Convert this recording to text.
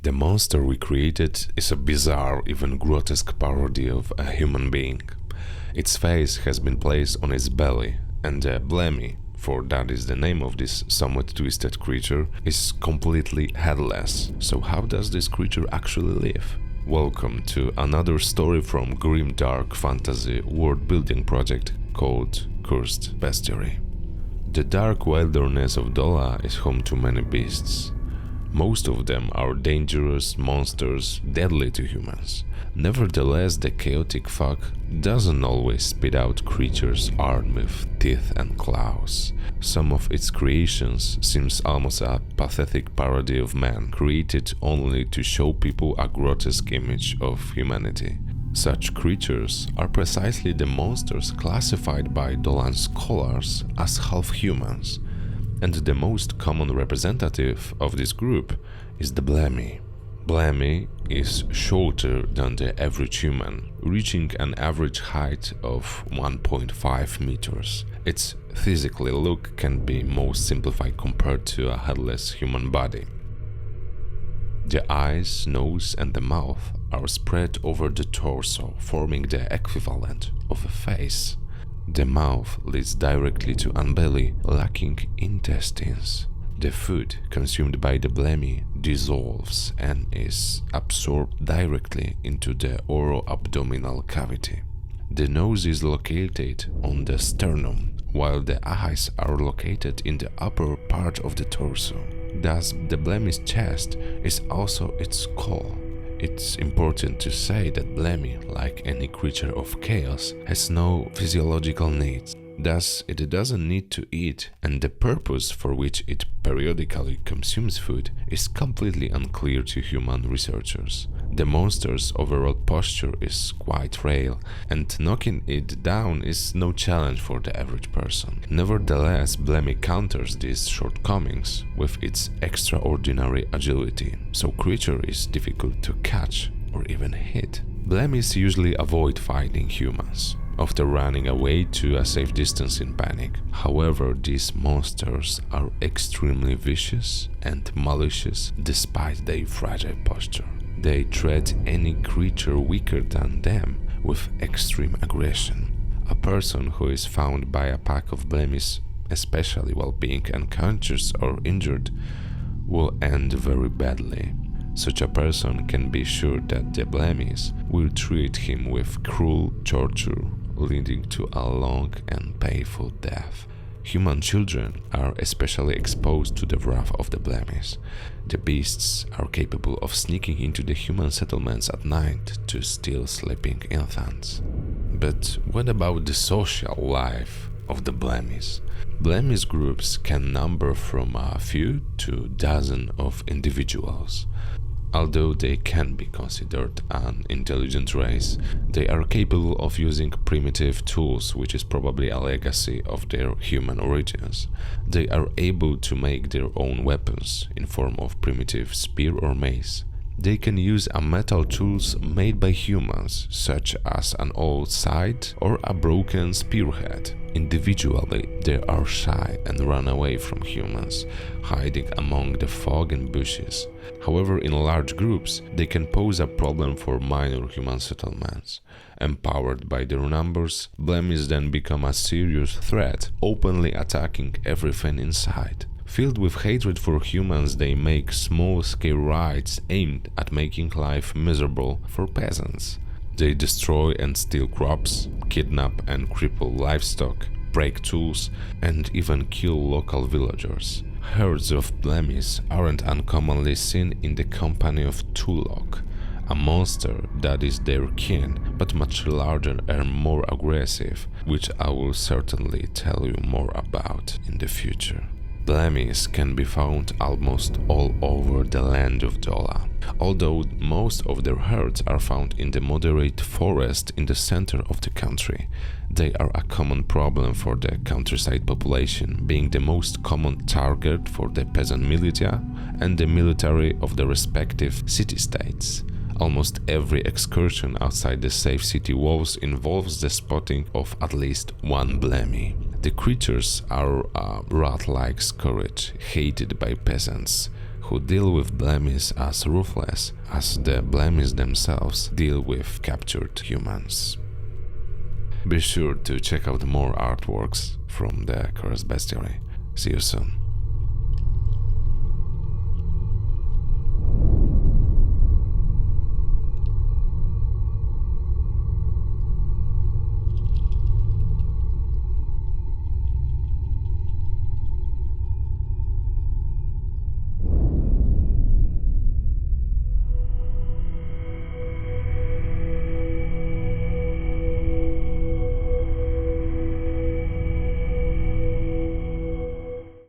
The monster we created is a bizarre, even grotesque parody of a human being. Its face has been placed on its belly, and the Blemie, for that is the name of this somewhat twisted creature, is completely headless. So how does this creature actually live? Welcome to another story from grim dark fantasy world building project called Cursed Bestiary. The dark wilderness of Dola is home to many beasts. Most of them are dangerous monsters, deadly to humans. Nevertheless, the chaotic fog doesn't always spit out creatures armed with teeth and claws. Some of its creations seems almost a pathetic parody of man, created only to show people a grotesque image of humanity. Such creatures are precisely the monsters classified by Dolan scholars as half-humans, and the most common representative of this group is the Blemie. Blemie is shorter than the average human, reaching an average height of 1.5 meters. Its physical look can be most simplified compared to a headless human body. The eyes, nose and the mouth are spread over the torso, forming the equivalent of a face. The mouth leads directly to underbelly, lacking intestines. The food consumed by the Blemie dissolves and is absorbed directly into the oro-abdominal cavity. The nose is located on the sternum, while the eyes are located in the upper part of the torso. Thus, the Blemie's chest is also its skull. It's important to say that Blemie, like any creature of chaos, has no physiological needs. Thus, it doesn't need to eat, and the purpose for which it periodically consumes food is completely unclear to human researchers. The monster's overall posture is quite frail, and knocking it down is no challenge for the average person. Nevertheless, Blemie counters these shortcomings with its extraordinary agility, so creature is difficult to catch or even hit. Blemies usually avoid fighting humans, often running away to a safe distance in panic. However, these monsters are extremely vicious and malicious despite their fragile posture. They treat any creature weaker than them with extreme aggression. A person who is found by a pack of Blemies, especially while being unconscious or injured, will end very badly. Such a person can be sure that the Blemies will treat him with cruel torture, leading to a long and painful death. Human children are especially exposed to the wrath of the Blemies. The beasts are capable of sneaking into the human settlements at night to steal sleeping infants. But what about the social life of the Blemies? Blemies groups can number from a few to dozens of individuals. Although they can be considered an intelligent race, they are capable of using primitive tools, which is probably a legacy of their human origins. They are able to make their own weapons in form of primitive spear or mace. They can use a metal tools made by humans, such as an old scythe or a broken spearhead. Individually, they are shy and run away from humans, hiding among the fog and bushes. However, in large groups, they can pose a problem for minor human settlements. Empowered by their numbers, Blemies then become a serious threat, openly attacking everything in sight. Filled with hatred for humans, they make small-scale raids aimed at making life miserable for peasants. They destroy and steal crops, kidnap and cripple livestock, break tools, and even kill local villagers. Herds of Blemies aren't uncommonly seen in the company of Tulok, a monster that is their kin, but much larger and more aggressive, which I will certainly tell you more about in the future. Blemies can be found almost all over the land of Dola, although most of their herds are found in the moderate forest in the center of the country. They are a common problem for the countryside population, being the most common target for the peasant militia and the military of the respective city-states. Almost every excursion outside the safe city walls involves the spotting of at least one Blemie. The creatures are a rat-like scourge, hated by peasants, who deal with Blemies as ruthless as the Blemies themselves deal with captured humans. Be sure to check out more artworks from the Cursed Bestiary. See you soon.